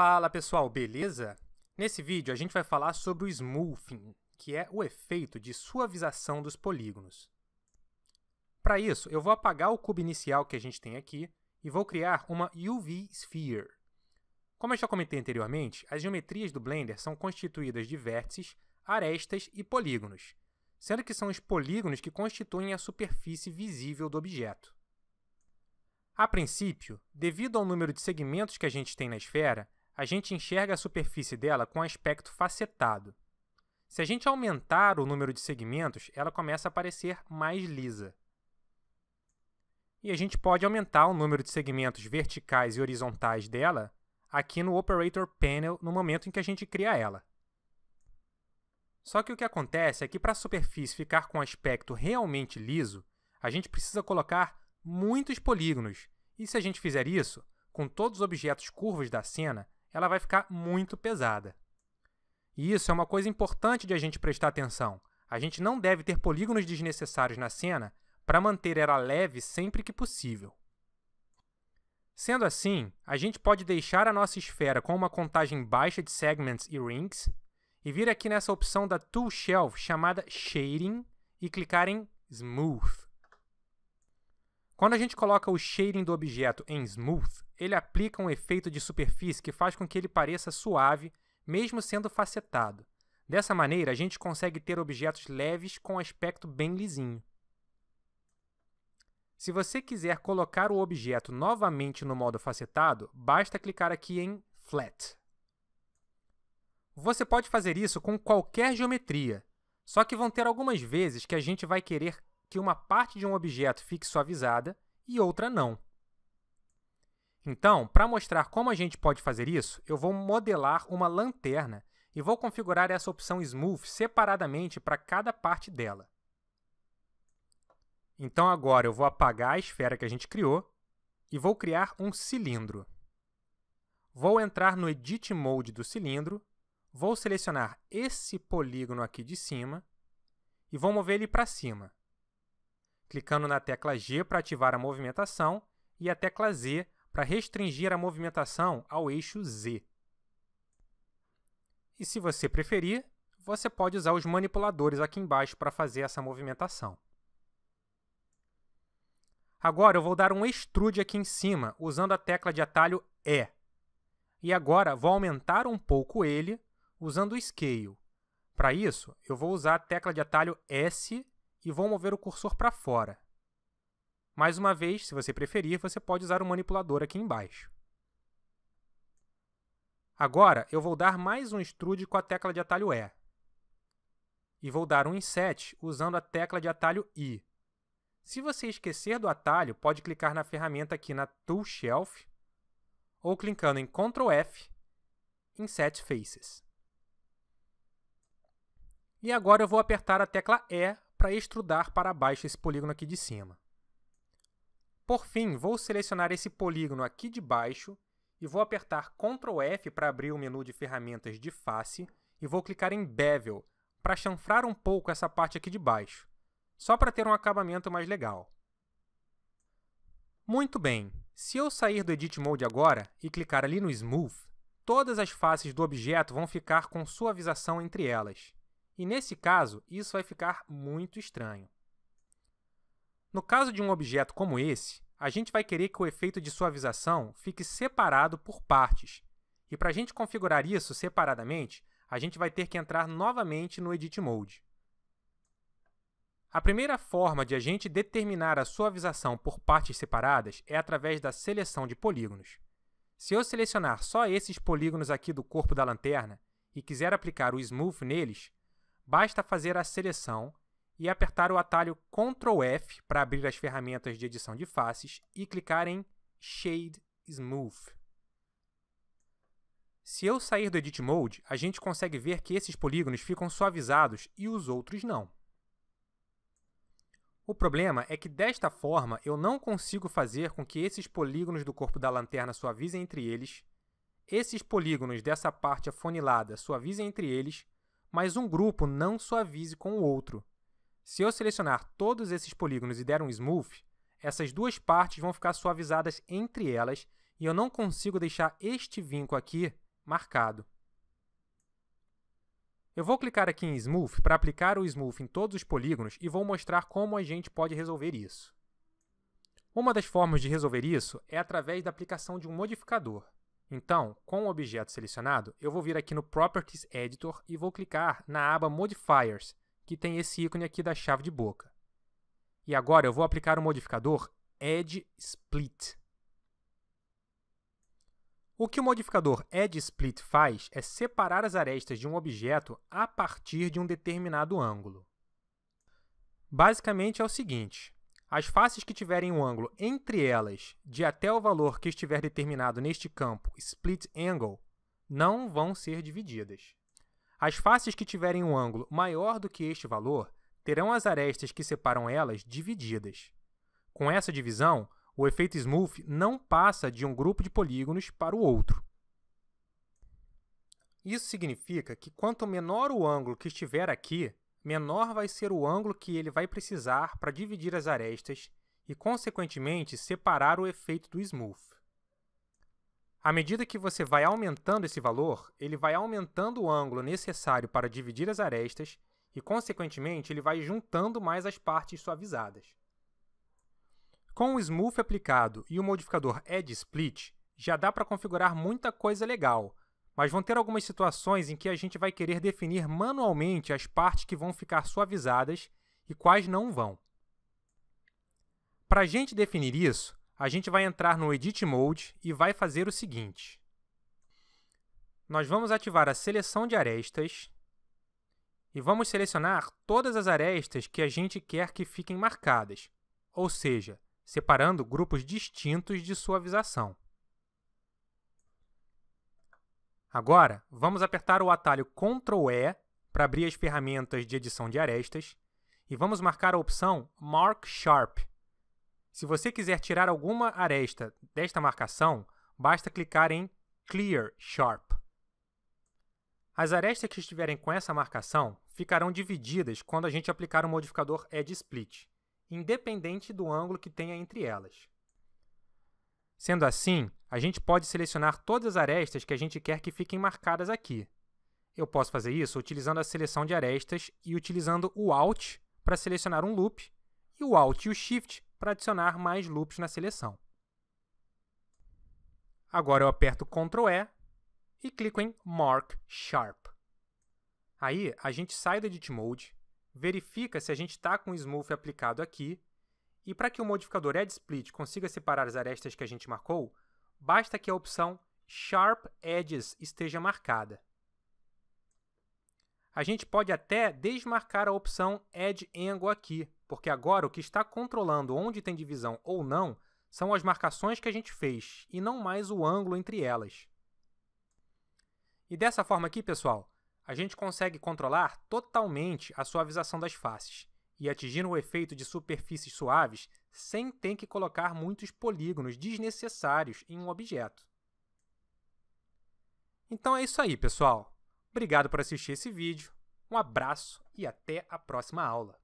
Fala pessoal, beleza? Nesse vídeo a gente vai falar sobre o smoothing, que é o efeito de suavização dos polígonos. Para isso, eu vou apagar o cubo inicial que a gente tem aqui e vou criar uma UV Sphere. Como eu já comentei anteriormente, as geometrias do Blender são constituídas de vértices, arestas e polígonos, sendo que são os polígonos que constituem a superfície visível do objeto. A princípio, devido ao número de segmentos que a gente tem na esfera, a gente enxerga a superfície dela com aspecto facetado. Se a gente aumentar o número de segmentos, ela começa a parecer mais lisa. E a gente pode aumentar o número de segmentos verticais e horizontais dela aqui no Operator Panel no momento em que a gente cria ela. Só que o que acontece é que para a superfície ficar com aspecto realmente liso, a gente precisa colocar muitos polígonos, e se a gente fizer isso, com todos os objetos curvos da cena, ela vai ficar muito pesada. E isso é uma coisa importante de a gente prestar atenção. A gente não deve ter polígonos desnecessários na cena para manter ela leve sempre que possível. Sendo assim, a gente pode deixar a nossa esfera com uma contagem baixa de segments e rings, e vir aqui nessa opção da Tool Shelf chamada Shading e clicar em Smooth. Quando a gente coloca o shading do objeto em Smooth, ele aplica um efeito de superfície que faz com que ele pareça suave, mesmo sendo facetado. Dessa maneira, a gente consegue ter objetos leves com aspecto bem lisinho. Se você quiser colocar o objeto novamente no modo facetado, basta clicar aqui em Flat. Você pode fazer isso com qualquer geometria, só que vão ter algumas vezes que a gente vai querer que uma parte de um objeto fique suavizada e outra não. Então, para mostrar como a gente pode fazer isso, eu vou modelar uma lanterna e vou configurar essa opção Smooth separadamente para cada parte dela. Então, agora eu vou apagar a esfera que a gente criou e vou criar um cilindro. Vou entrar no Edit Mode do cilindro, vou selecionar esse polígono aqui de cima e vou mover ele para cima, clicando na tecla G para ativar a movimentação e a tecla Z para restringir a movimentação ao eixo Z. E se você preferir, você pode usar os manipuladores aqui embaixo para fazer essa movimentação. Agora eu vou dar um extrude aqui em cima, usando a tecla de atalho E. E agora vou aumentar um pouco ele, usando o Scale. Para isso, eu vou usar a tecla de atalho S e vou mover o cursor para fora. Mais uma vez, se você preferir, você pode usar o manipulador aqui embaixo. Agora, eu vou dar mais um extrude com a tecla de atalho E. E vou dar um inset usando a tecla de atalho I. Se você esquecer do atalho, pode clicar na ferramenta aqui na Tool Shelf, ou clicando em Ctrl F, Inset Faces. E agora eu vou apertar a tecla E para extrudar para baixo esse polígono aqui de cima. Por fim, vou selecionar esse polígono aqui de baixo e vou apertar Ctrl F para abrir o menu de ferramentas de face e vou clicar em Bevel para chanfrar um pouco essa parte aqui de baixo, só para ter um acabamento mais legal. Muito bem, se eu sair do Edit Mode agora e clicar ali no Smooth, todas as faces do objeto vão ficar com suavização entre elas. E nesse caso, isso vai ficar muito estranho. No caso de um objeto como esse, a gente vai querer que o efeito de suavização fique separado por partes. E para a gente configurar isso separadamente, a gente vai ter que entrar novamente no Edit Mode. A primeira forma de a gente determinar a suavização por partes separadas é através da seleção de polígonos. Se eu selecionar só esses polígonos aqui do corpo da lanterna e quiser aplicar o Smooth neles, basta fazer a seleção e apertar o atalho Ctrl F para abrir as ferramentas de edição de faces e clicar em Shade Smooth. Se eu sair do Edit Mode, a gente consegue ver que esses polígonos ficam suavizados e os outros não. O problema é que, desta forma, eu não consigo fazer com que esses polígonos do corpo da lanterna suavizem entre eles, esses polígonos dessa parte afunilada suavizem entre eles, mas um grupo não suavize com o outro. Se eu selecionar todos esses polígonos e der um Smooth, essas duas partes vão ficar suavizadas entre elas e eu não consigo deixar este vinco aqui marcado. Eu vou clicar aqui em Smooth para aplicar o Smooth em todos os polígonos e vou mostrar como a gente pode resolver isso. Uma das formas de resolver isso é através da aplicação de um modificador. Então, com o objeto selecionado, eu vou vir aqui no Properties Editor e vou clicar na aba Modifiers, que tem esse ícone aqui da chave de boca. E agora eu vou aplicar o modificador Edge Split. O que o modificador Edge Split faz é separar as arestas de um objeto a partir de um determinado ângulo. Basicamente é o seguinte: as faces que tiverem um ângulo entre elas de até o valor que estiver determinado neste campo Split Angle não vão ser divididas. As faces que tiverem um ângulo maior do que este valor terão as arestas que separam elas divididas. Com essa divisão, o efeito Smooth não passa de um grupo de polígonos para o outro. Isso significa que quanto menor o ângulo que estiver aqui, menor vai ser o ângulo que ele vai precisar para dividir as arestas e, consequentemente, separar o efeito do Smooth. À medida que você vai aumentando esse valor, ele vai aumentando o ângulo necessário para dividir as arestas e, consequentemente, ele vai juntando mais as partes suavizadas. Com o Smooth aplicado e o modificador Edge Split, já dá para configurar muita coisa legal, mas vão ter algumas situações em que a gente vai querer definir manualmente as partes que vão ficar suavizadas e quais não vão. Para a gente definir isso, a gente vai entrar no Edit Mode e vai fazer o seguinte. Nós vamos ativar a seleção de arestas e vamos selecionar todas as arestas que a gente quer que fiquem marcadas, ou seja, separando grupos distintos de suavização. Agora, vamos apertar o atalho Ctrl E para abrir as ferramentas de edição de arestas e vamos marcar a opção Mark Sharp. Se você quiser tirar alguma aresta desta marcação, basta clicar em Clear Sharp. As arestas que estiverem com essa marcação ficarão divididas quando a gente aplicar o modificador Edge Split, independente do ângulo que tenha entre elas. Sendo assim, a gente pode selecionar todas as arestas que a gente quer que fiquem marcadas aqui. Eu posso fazer isso utilizando a seleção de arestas e utilizando o Alt para selecionar um loop e o Alt e o Shift para adicionar mais loops na seleção. Agora eu aperto Ctrl E e clico em Mark Sharp. Aí a gente sai do Edit Mode, verifica se a gente está com o Smooth aplicado aqui, e para que o modificador Edge Split consiga separar as arestas que a gente marcou, basta que a opção Sharp Edges esteja marcada. A gente pode até desmarcar a opção Edge Angle aqui, porque agora o que está controlando onde tem divisão ou não são as marcações que a gente fez, e não mais o ângulo entre elas. E dessa forma aqui, pessoal, a gente consegue controlar totalmente a suavização das faces e atingir o efeito de superfícies suaves sem ter que colocar muitos polígonos desnecessários em um objeto. Então é isso aí, pessoal. Obrigado por assistir esse vídeo, um abraço e até a próxima aula.